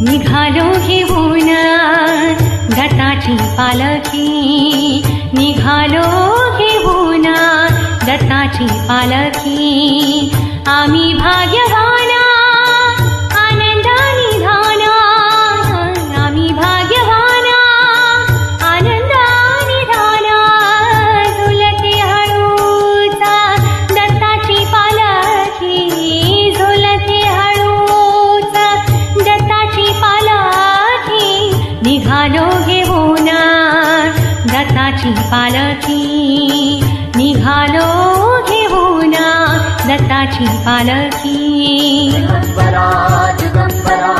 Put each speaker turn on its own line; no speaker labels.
निघालो घेऊन दत्ताची पालखी, निघालो घेऊन दत्ताची पालखी. आम्ही भाग्यवान आनंदानी धान, आम्ही भाग्यवान आनंदानी धान. झुलते हळूचा दत्ताची पालखी, झुलते हळूचा दत्ताची पालखी. निघालो घेऊन दत्ताची पालखी, निघालो घेऊन दत्ताची पालखी.
दिगंबरा दिगंबरा